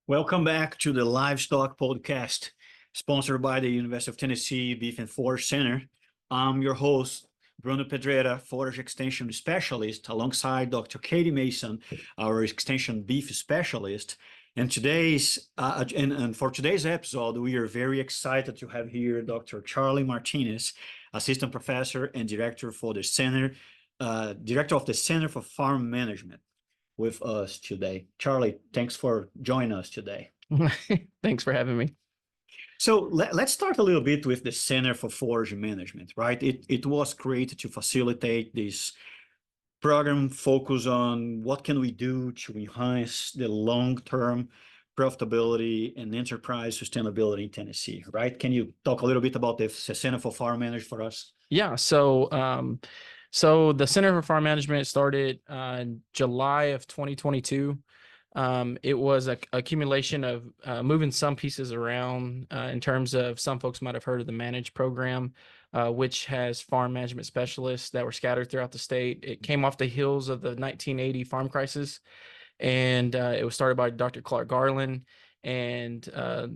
Welcome back to the Livestock Podcast, sponsored by the University of Tennessee Beef and Forage Center. I'm your host, Bruno Pedreira, Forage Extension Specialist, alongside Dr. Katie Mason, our Extension Beef Specialist. And for today's episode, we are very excited to have here Dr. Charley Martinez, Assistant Professor and Director Director of the Center for Farm Management, with us today. Charley, thanks for joining us today. Thanks for having me. So let's start a little bit with the Center for Forage Management, right? It was created to facilitate this program, focus on what can we do to enhance the long-term profitability and enterprise sustainability in Tennessee, right? Can you talk a little bit about the Center for Farm Management for us? Yeah. So the Center for Farm Management started July of 2022. It was a accumulation of moving some pieces around in terms of some folks might have heard of the Manage program, which has farm management specialists that were scattered throughout the state. It came off the heels of the 1980 farm crisis, and it was started by Dr. Clark Garland. And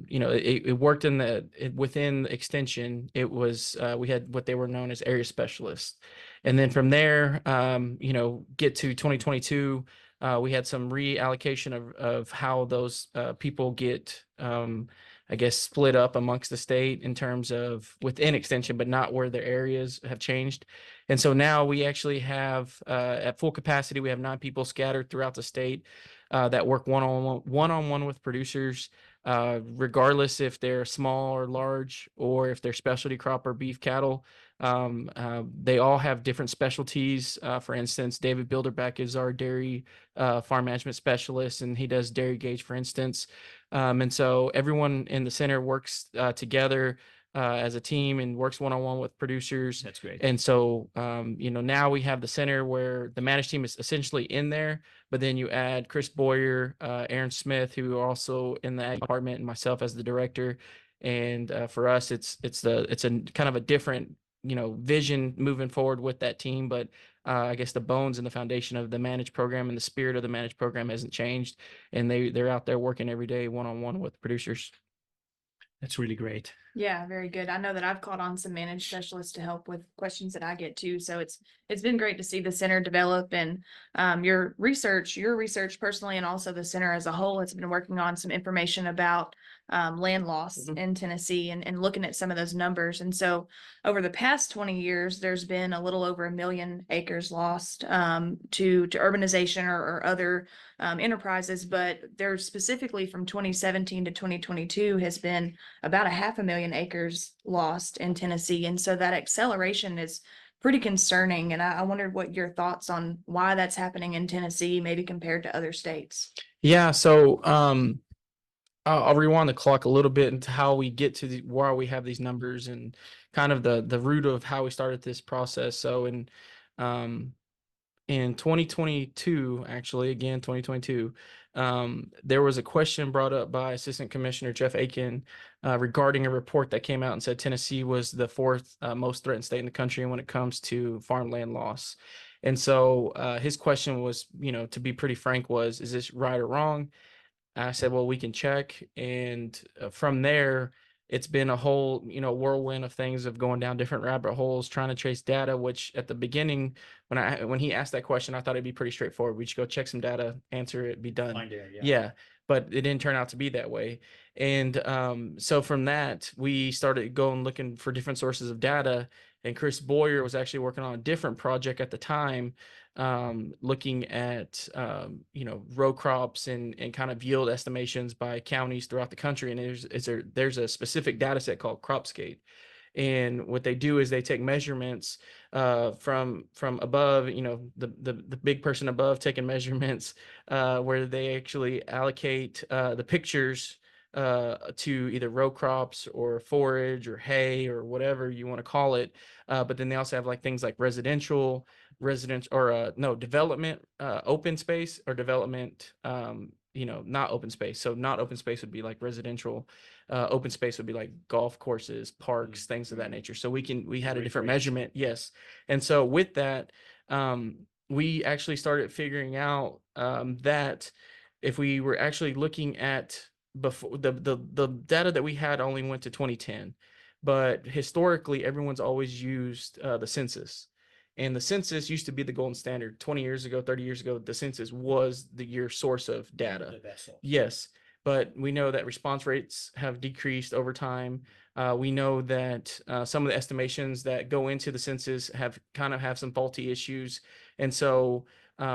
it worked within the extension. It was we had what they were known as area specialists, and then from there, get to 2022. We had some reallocation of how those people get, split up amongst the state in terms of within extension, but not where their areas have changed. And so now we actually have, at full capacity, we have 9 people scattered throughout the state that work one-on-one with producers, regardless if they're small or large, or if they're specialty crop or beef cattle. They all have different specialties. For instance, David Bilderbeck is our dairy farm management specialist, and he does dairy gauge, for instance. And so everyone in the center works together as a team and works one-on-one with producers. That's great. And so, now we have the center where the managed team is essentially in there, but then you add Chris Boyer, Aaron Smith, who are also in the ag department, and myself as the director. And for us, it's a kind of a different vision moving forward with that team, but I guess the bones and the foundation of the managed program and the spirit of the managed program hasn't changed, and they're out there working every day one-on-one with producers. That's really great. Yeah, very good. I know that I've called on some managed specialists to help with questions that I get too. So it's been great to see the center develop, and your research personally, and also the center as a whole has been working on some information about land loss in Tennessee, and looking at some of those numbers. And so over the past 20 years, there's been a little over 1 million acres lost to urbanization or other enterprises, but there's specifically from 2017 to 2022 has been about 500,000 acres lost in Tennessee. And so that acceleration is pretty concerning. And I wondered what your thoughts on why that's happening in Tennessee, maybe compared to other states. Yeah. So I'll rewind the clock a little bit into how we get to why we have these numbers, and kind of the root of how we started this process. So in 2022, actually, again, 2022, there was a question brought up by Assistant Commissioner Jeff Aiken regarding a report that came out and said Tennessee was the 4th most threatened state in the country when it comes to farmland loss. And so his question was, to be pretty frank, is this right or wrong? I said, well, we can check. And from there, it's been a whole, whirlwind of things, of going down different rabbit holes, trying to trace data, which at the beginning, when he asked that question, I thought it'd be pretty straightforward. We just go check some data, answer it, be done. Fine there, Yeah. But it didn't turn out to be that way. And so from that, we started going looking for different sources of data. And Chris Boyer was actually working on a different project at the time, looking at row crops and kind of yield estimations by counties throughout the country. And there's a specific data set called Cropscape. And what they do is they take measurements from above, the big person above taking measurements, where they actually allocate the pictures to either row crops or forage or hay or whatever you want to call it. But then they also have things like development, open space, or development, not open space. So not open space would be like residential. Open space would be like golf courses, parks, things of that nature. So we had a different measurement. Yes. And so with that, we actually started figuring out that if we were actually looking at before the data that we had only went to 2010, but historically everyone's always used the census. And the census used to be the golden standard. 20 years ago, 30 years ago, the census was your source of data. The best source. Yes, but we know that response rates have decreased over time. We know that some of the estimations that go into the census have some faulty issues. And so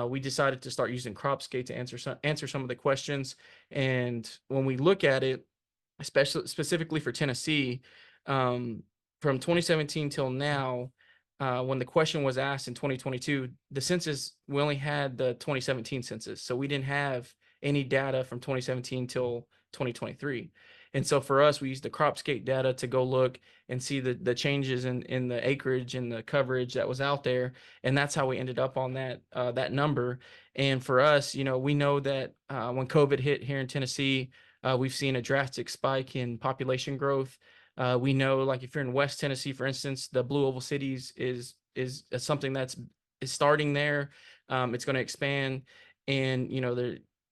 we decided to start using Cropscape to answer some of the questions. And when we look at it, especially specifically for Tennessee, from 2017 till now, when the question was asked in 2022, the census, we only had the 2017 census. So we didn't have any data from 2017 till 2023. And so for us, we used the Cropscape data to go look and see the changes in the acreage and the coverage that was out there. And that's how we ended up on that number. And for us, we know that when COVID hit here in Tennessee, we've seen a drastic spike in population growth. We know, like if you're in West Tennessee, for instance, the Blue Oval Cities is something that's starting there. It's going to expand, and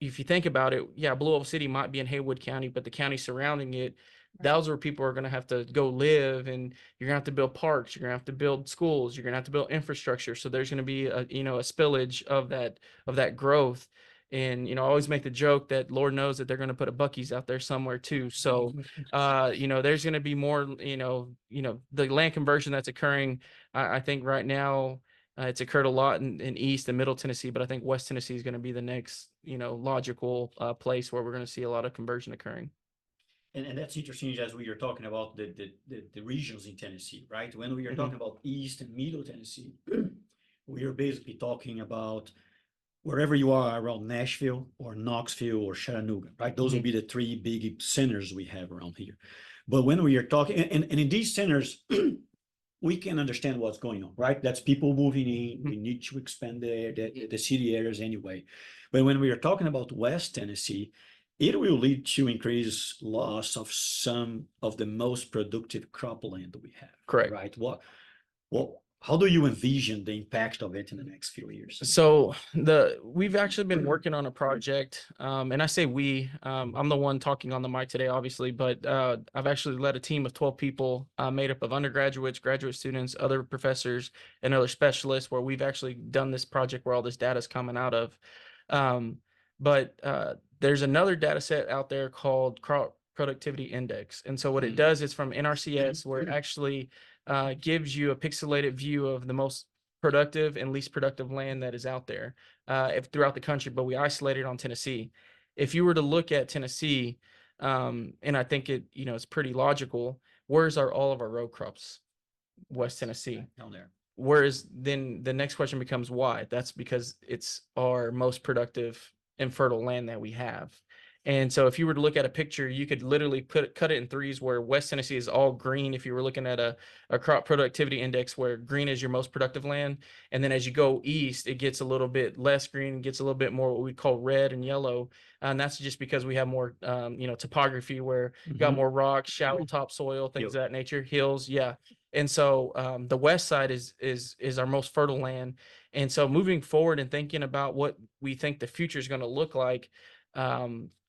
if you think about it, yeah, Blue Oval City might be in Haywood County, but the county surrounding it, those are where people are going to have to go live, and you're going to have to build parks, you're going to have to build schools, you're going to have to build infrastructure. So there's going to be a spillage of that growth. And I always make the joke that Lord knows that they're going to put a Buc-ee's out there somewhere too. So there's going to be more, the land conversion that's occurring. I think right now it's occurred a lot in East and Middle Tennessee, but I think West Tennessee is going to be the next logical place where we're going to see a lot of conversion occurring. And that's interesting as we are talking about the regions in Tennessee, right? When we are talking about East and Middle Tennessee, we are basically talking about wherever you are around Nashville or Knoxville or Chattanooga, right? Those will be the three big centers we have around here. But when we are talking, and in these centers, we can understand what's going on, right? That's people moving in. We need to expand the city areas anyway. But when we are talking about West Tennessee, it will lead to increased loss of some of the most productive cropland we have. Correct. Right? How do you envision the impact of it in the next few years? So we've actually been working on a project, and I say I'm the one talking on the mic today, obviously, but I've actually led a team of 12 people made up of undergraduates, graduate students, other professors, and other specialists, where we've actually done this project where all this data is coming out of. But there's another data set out there called Crop Productivity Index. And so what it does is from NRCS, where it actually gives you a pixelated view of the most productive and least productive land that is out there throughout the country, but we isolated on Tennessee. If you were to look at Tennessee, and I think it's pretty logical, where's all of our row crops? West Tennessee. Down there. Whereas then the next question becomes why? That's because it's our most productive and fertile land that we have. And so if you were to look at a picture, you could literally cut it in threes, where West Tennessee is all green. If you were looking at a crop productivity index where green is your most productive land. And then as you go east, it gets a little bit less green, gets a little bit more what we call red and yellow. And that's just because we have more, topography where you got more rocks, shallow topsoil, things of that nature, hills. Yeah. And so the west side is our most fertile land. And so moving forward and thinking about what we think the future is going to look like,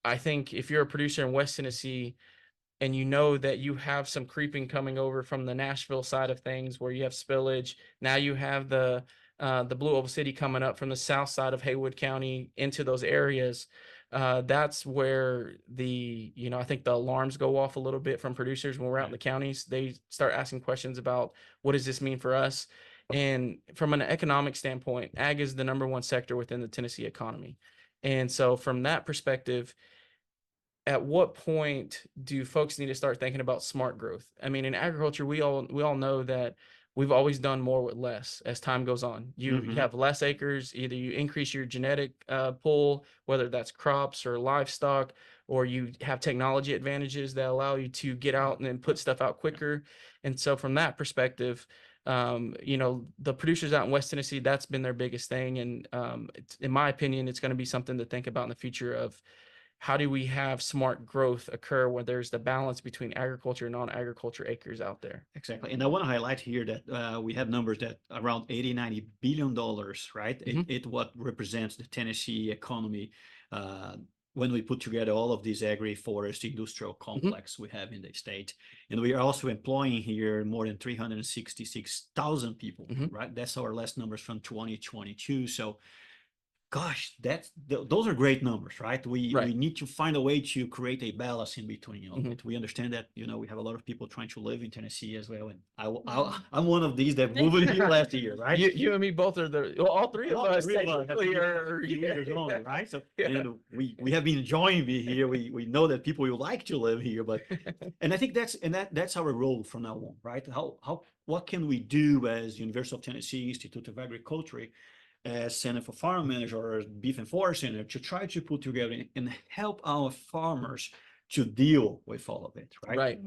I think if you're a producer in West Tennessee and you know that you have some creeping coming over from the Nashville side of things where you have spillage, now you have the Blue Oval City coming up from the south side of Haywood County into those areas. That's where I think the alarms go off a little bit from producers when we're out in the counties. They start asking questions about what does this mean for us? And from an economic standpoint, ag is the number one sector within the Tennessee economy. And so from that perspective, at what point do folks need to start thinking about smart growth? I mean, in agriculture, we all know that we've always done more with less as time goes on. You have less acres, either you increase your genetic pool, whether that's crops or livestock, or you have technology advantages that allow you to get out and then put stuff out quicker. And so from that perspective, the producers out in West Tennessee, that's been their biggest thing. And in my opinion, it's going to be something to think about in the future of how do we have smart growth occur where there's the balance between agriculture and non-agriculture acres out there. Exactly. And I want to highlight here that we have numbers that around $80-90 billion, right? It what represents the Tennessee economy when we put together all of these agri-forest industrial complex we have in the state. And we are also employing here more than 366,000 people, right? That's our last numbers from 2022. So gosh, those are great numbers, right? We need to find a way to create a balance in between all of it. We understand that, you know, we have a lot of people trying to live in Tennessee as well, and I'm one of these that moved here last year, right? You and me both are all three of us technically are years only, right? So and we have been enjoying being here. We know that people will like to live here, but and I think that's our role from now on, right? What can we do as University of Tennessee Institute of Agriculture, as Center for Farm Manager or as Beef and Forest Center, to try to put together and help our farmers to deal with all of it, right? Right.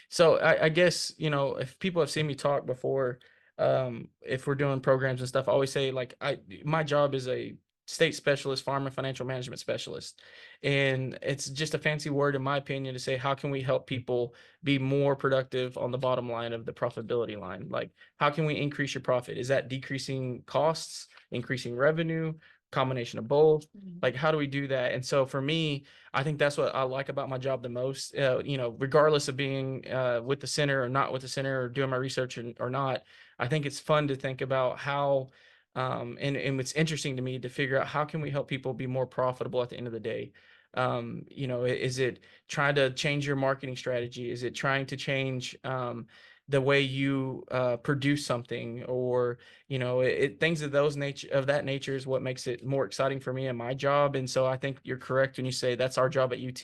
So I guess, you know, if people have seen me talk before, if we're doing programs and stuff, I always say like my job is a state specialist, farm and financial management specialist. And it's just a fancy word, in my opinion, to say, how can we help people be more productive on the bottom line of the profitability line? Like, how can we increase your profit? Is that decreasing costs, increasing revenue, combination of both? Like, how do we do that? And so for me, I think that's what I like about my job the most. You know, regardless of being with the center or not with the center, or doing my research or not, I think it's fun to think about how and it's interesting to me to figure out how can we help people be more profitable at the end of the day. You know, is it trying to change your marketing strategy? Is it trying to change the way you produce something, or, you know, things of that nature is what makes it more exciting for me and my job. And so I think you're correct when you say that's our job at UT.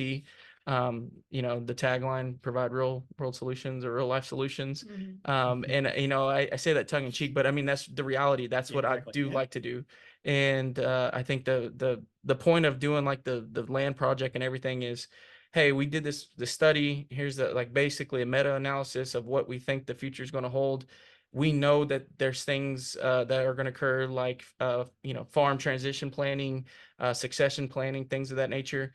You know, the tagline, provide real world solutions or real life solutions. And, you know, I say that tongue in cheek, but I mean, that's the reality. That's what I do like to do. And I think the point of doing like the land project and everything is, hey, we did this study. Here's like basically a meta-analysis of what we think the future is going to hold. We know that there's things that are going to occur, like you know, farm transition planning, succession planning, things of that nature.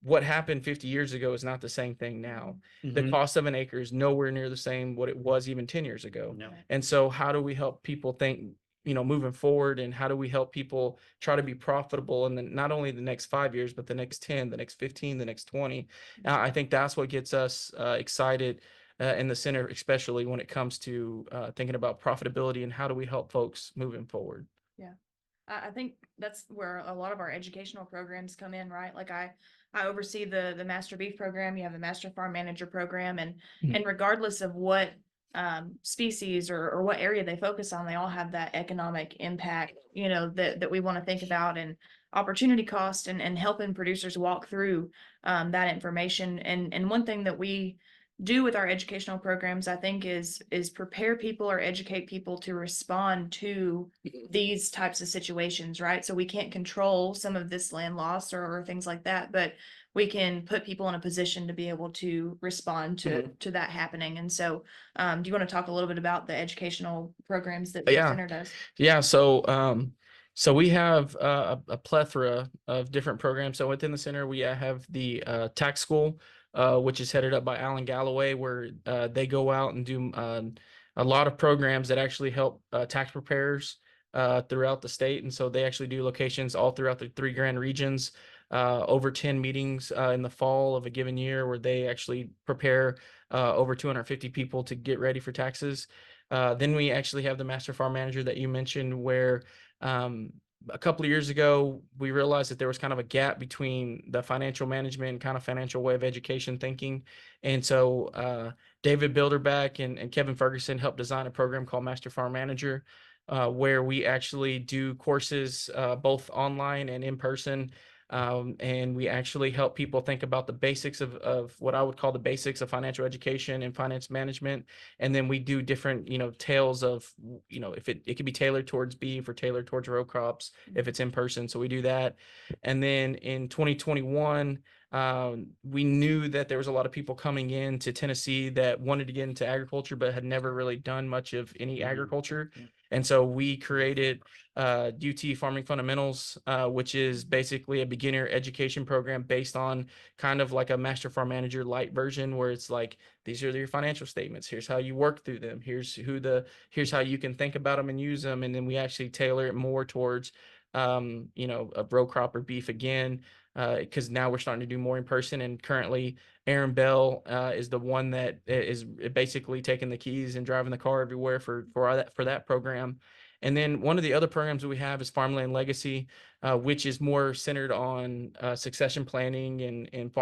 What happened 50 years ago is not the same thing now. The cost of an acre is nowhere near the same what it was even 10 years ago. No. And so how do we help people think, you know, moving forward, and how do we help people try to be profitable in not only the next 5 years, but the next 10, the next 15, the next 20. I think that's what gets us excited in the center, especially when it comes to thinking about profitability and how do we help folks moving forward. Yeah. I think that's where a lot of our educational programs come in, right? Like I oversee the Master Beef program. You have the Master Farm Manager program, and regardless of what species or what area they focus on, they all have that economic impact, you know, that we want to think about, and opportunity cost, and helping producers walk through that information. And one thing that we do with our educational programs, I think, is prepare people or educate people to respond to these types of situations, right? So we can't control some of this land loss or things like that, but we can put people in a position to be able to respond to that happening. And so do you want to talk a little bit about the educational programs that the center does? Yeah. So we have a plethora of different programs. So within the center, we have the tax school, which is headed up by Alan Galloway, where they go out and do a lot of programs that actually help tax preparers throughout the state. And so they actually do locations all throughout the 3 grand regions, over 10 meetings in the fall of a given year, where they actually prepare over 250 people to get ready for taxes. Then we actually have the Master Farm Manager that you mentioned, where a couple of years ago, we realized that there was kind of a gap between the financial management and kind of financial way of education thinking. And so David Bilderback and Kevin Ferguson helped design a program called Master Farm Manager, where we actually do courses both online and in person. And we actually help people think about the basics of what I would call the basics of financial education and finance management. And then we do different, you know, tales of, you know, if it could be tailored towards beef or tailored towards row crops, if it's in person. So we do that. And then in 2021, we knew that there was a lot of people coming into Tennessee that wanted to get into agriculture, but had never really done much of any agriculture. And so we created UT Farming Fundamentals, which is basically a beginner education program based on kind of like a Master Farm Manager light version, where it's like, these are your financial statements. Here's how you work through them. Here's how you can think about them and use them. And then we actually tailor it more towards you know, of row crop or beef again, because now we're starting to do more in person. And currently, Aaron Bell is the one that is basically taking the keys and driving the car everywhere for that program. And then one of the other programs that we have is Farmland Legacy, which is more centered on succession planning and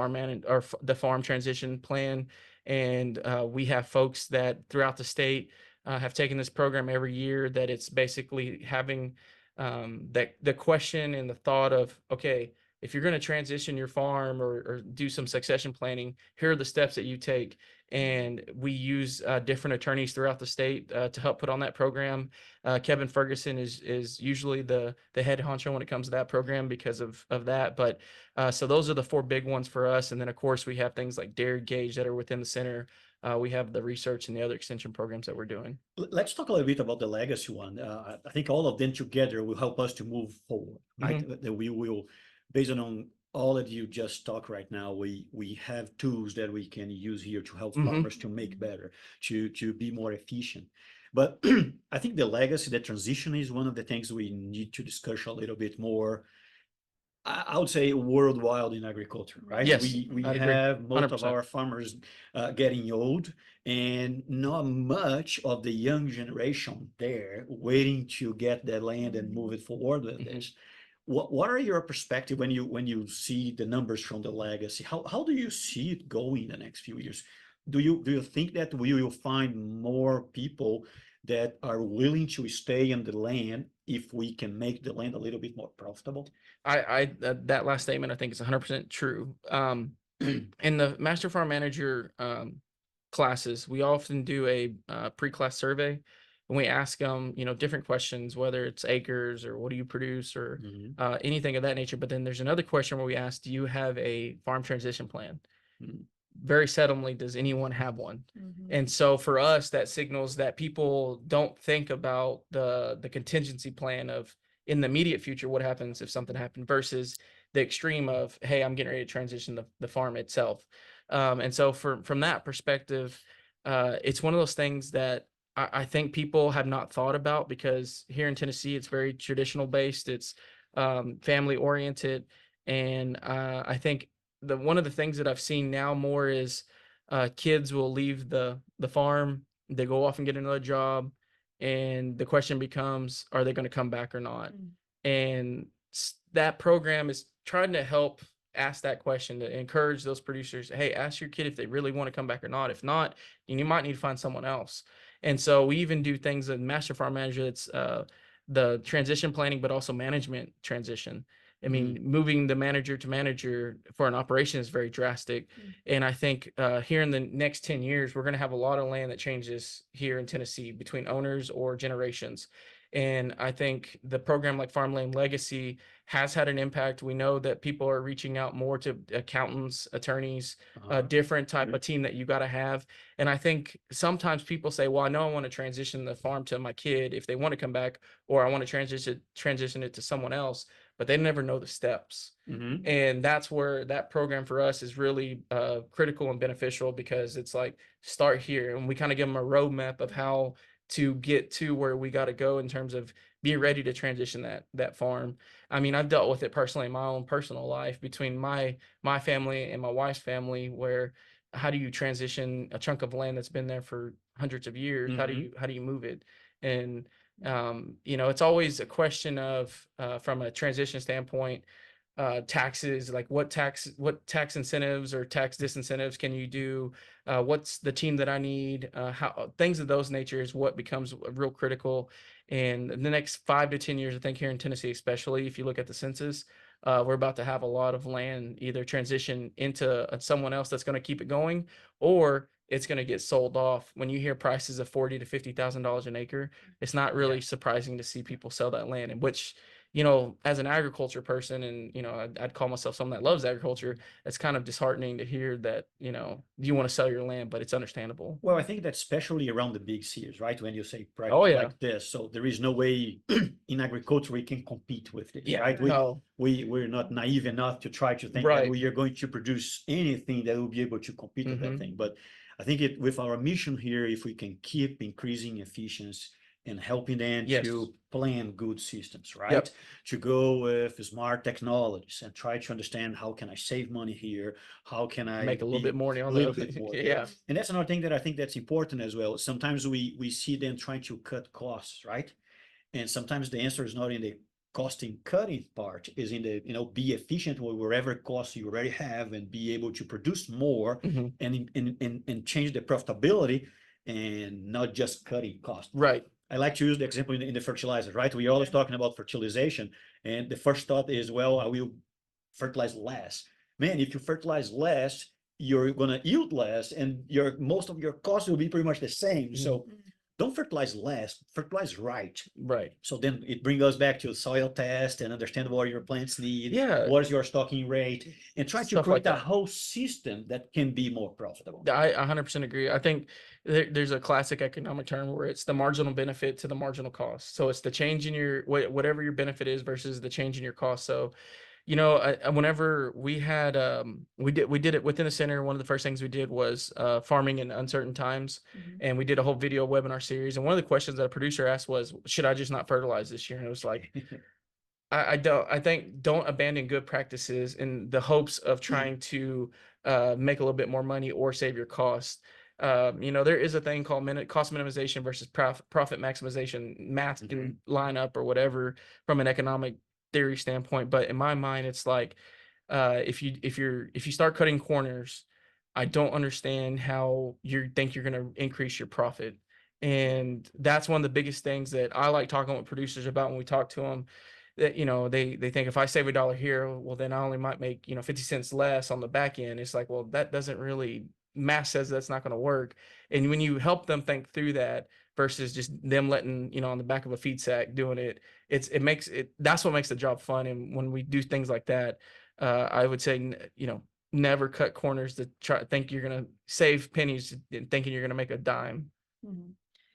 the farm transition plan. And we have folks that throughout the state have taken this program every year. That it's basically having that the question and the thought of, okay, if you're going to transition your farm or do some succession planning, here are the steps that you take. And we use different attorneys throughout the state to help put on that program. Kevin Ferguson is usually the head honcho when it comes to that program because of that. But so those are the 4 big ones for us. And then of course we have things like dairy gauge that are within the center. We have the research and the other extension programs that we're doing. Let's talk a little bit about the legacy one. I think all of them together will help us to move forward, right? That we will, based on all that you just talked right now, we have tools that we can use here to help farmers to make better, to be more efficient. But I think the legacy, the transition is one of the things we need to discuss a little bit more. I would say worldwide in agriculture, right? Yes, we I'd agree. have most of 100%. our farmers getting old, and not much of the young generation there waiting to get that land and move it forward with this. What are your perspective when you see the numbers from the legacy? How do you see it going in the next few years? Do you think that we will find more people that are willing to stay in the land if we can make the land a little bit more profitable? That last statement I think is 100% true. In the Master Farm Manager classes, we often do a pre-class survey, and we ask them, you know, different questions, whether it's acres or what do you produce or anything of that nature. But then there's another question where we ask, do you have a farm transition plan? Very seldomly does anyone have one. And so for us, that signals that people don't think about the contingency plan of, in the immediate future, what happens if something happened, versus the extreme of, hey, I'm getting ready to transition the farm itself. And so from that perspective, it's one of those things that I think people have not thought about, because here in Tennessee, it's very traditional based. It's family oriented. And I think one of the things that I've seen now more is kids will leave the farm, they go off and get another job, and the question becomes, are they going to come back or not? And that program is trying to help ask that question, to encourage those producers, hey, ask your kid if they really want to come back or not. If not, you might need to find someone else. And so we even do things in Master Farm Manager that's the transition planning, but also management transition. I mean, moving the manager to manager for an operation is very drastic. And I think here in the next 10 years, we're going to have a lot of land that changes here in Tennessee between owners or generations. And I think the program like Farmland Legacy has had an impact. We know that people are reaching out more to accountants, attorneys, a different type of team that you got to have. And I think sometimes people say, well, I know I want to transition the farm to my kid if they want to come back, or I want to transition it to someone else, but they never know the steps. And that's where that program for us is really critical and beneficial, because it's like, start here. And we kind of give them a roadmap of how to get to where we got to go in terms of being ready to transition that farm. I mean, I've dealt with it personally in my own personal life between my family and my wife's family, where how do you transition a chunk of land that's been there for hundreds of years? How do you move it? And you know, it's always a question of from a transition standpoint, taxes, like what tax incentives or tax disincentives can you do? What's the team that I need? How things of those nature is what becomes real critical. And in the next 5 to 10 years, I think here in Tennessee, especially if you look at the census, we're about to have a lot of land either transition into someone else that's going to keep it going, or it's going to get sold off. When you hear prices of $40,000 to $50,000 an acre, it's not really surprising to see people sell that land, and which, you know, as an agriculture person, and, you know, I'd call myself someone that loves agriculture, it's kind of disheartening to hear that, you know, you want to sell your land, but it's understandable. Well, I think that's especially around the big cities, right? When you say price like this, so there is no way in agriculture we can compete with this, right? We're not naive enough to try to think that we are going to produce anything that will be able to compete with that thing. But I think with our mission here, if we can keep increasing efficiency and helping them Yes. to plan good systems, right? Yep. To go with smart technologies and try to understand how can I save money here? How can I Make a little be bit more a on little the bit more? yeah. And that's another thing that I think that's important as well. Sometimes we see them trying to cut costs, right? And sometimes the answer is not in the costing cutting part, is in the, be efficient with wherever costs you already have and be able to produce more Mhm. and change the profitability and not just cutting costs. Right. I like to use the example in the fertilizer, right? We're always talking about fertilization, and the first thought is, well, I will fertilize less. Man, if you fertilize less, you're gonna yield less, and most of your costs will be pretty much the same. So don't fertilize less, fertilize right. Right. So then it brings us back to soil test and understand what your plants need. Yeah. What is your stocking rate, and try to Stuff create like a that. whole system that can be more profitable. I 100% agree. I think there's a classic economic term where it's the marginal benefit to the marginal cost. So it's the change in your whatever your benefit is versus the change in your cost. So, whenever we had we did it within the center, one of the first things we did was farming in uncertain times, and we did a whole video webinar series. And one of the questions that a producer asked was, should I just not fertilize this year? And it was like, I think don't abandon good practices in the hopes of trying to make a little bit more money or save your cost. There is a thing called cost minimization versus profit maximization. Math can line up or whatever from an economic theory standpoint, but in my mind, it's like if you start cutting corners, I don't understand how you think you're going to increase your profit. And that's one of the biggest things that I like talking with producers about when we talk to them. That they think if I save $1 here, well then I only might make 50 cents less on the back end. It's like, well, that doesn't really, math says that's not going to work. And when you help them think through that versus just them letting on the back of a feed sack doing it, that's what makes the job fun. And when we do things like that, I would say never cut corners to think you're going to save pennies thinking you're going to make a dime.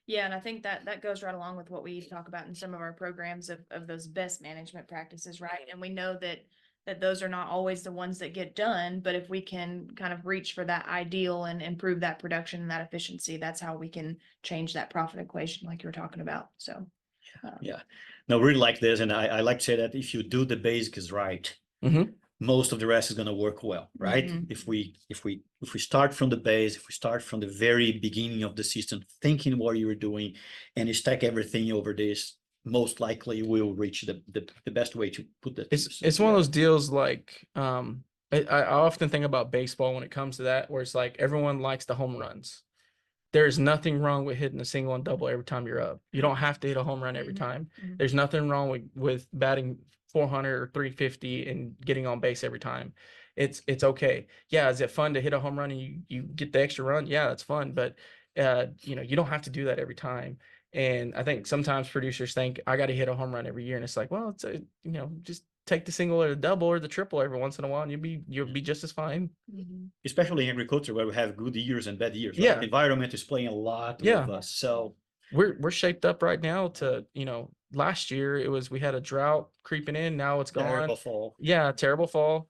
Yeah, and I think that goes right along with what we talk about in some of our programs of those best management practices, right? And we know that those are not always the ones that get done, but if we can kind of reach for that ideal and improve that production and that efficiency, that's how we can change that profit equation like you were talking about. So yeah, no, really like this, and I like to say that if you do the basics right, most of the rest is going to work well, right? If we start from the base, if we start from the very beginning of the system, thinking what you're doing, and you stack everything over this, most likely we'll reach the best way to put that. It's one of those deals like I often think about baseball when it comes to that, where it's like everyone likes the home runs. There's nothing wrong with hitting a single and double every time you're up. You don't have to hit a home run every time. There's nothing wrong with batting 400 or 350 and getting on base every time. It's okay. Yeah, is it fun to hit a home run and you get the extra run? Yeah, that's fun, but you don't have to do that every time. And I think sometimes producers think I got to hit a home run every year, and it's like, well, it's just take the single or the double or the triple every once in a while, and you'll be just as fine. Especially in agriculture, where we have good years and bad years. Right? Yeah, the environment is playing a lot with us. So we're shaped up right now to last year we had a drought creeping in. Now it's gone. Terrible fall. Yeah, terrible fall.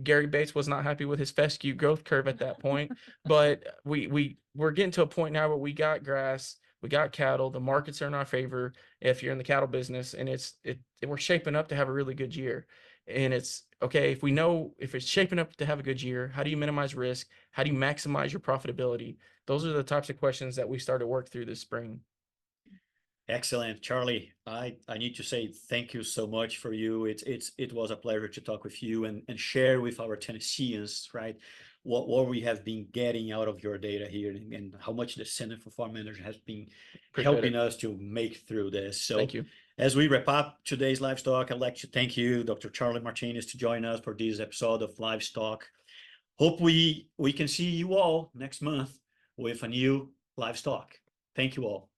Gary Bates was not happy with his fescue growth curve at that point, but we're getting to a point now where we got grass, we got cattle, the markets are in our favor if you're in the cattle business, and we're shaping up to have a really good year. And it's okay, if we know if it's shaping up to have a good year, how do you minimize risk? How do you maximize your profitability? Those are the types of questions that we started to work through this spring. Excellent, Charlie. I need to say thank you so much for you. It was a pleasure to talk with you and share with our Tennesseans, right, what we have been getting out of your data here and how much the Center for Farm Management has been helping us to make through this. So thank you. As we wrap up today's Livestock, I'd like to thank you, Dr. Charley Martinez, to join us for this episode of Livestock. Hope we can see you all next month with a new Livestock. Thank you all.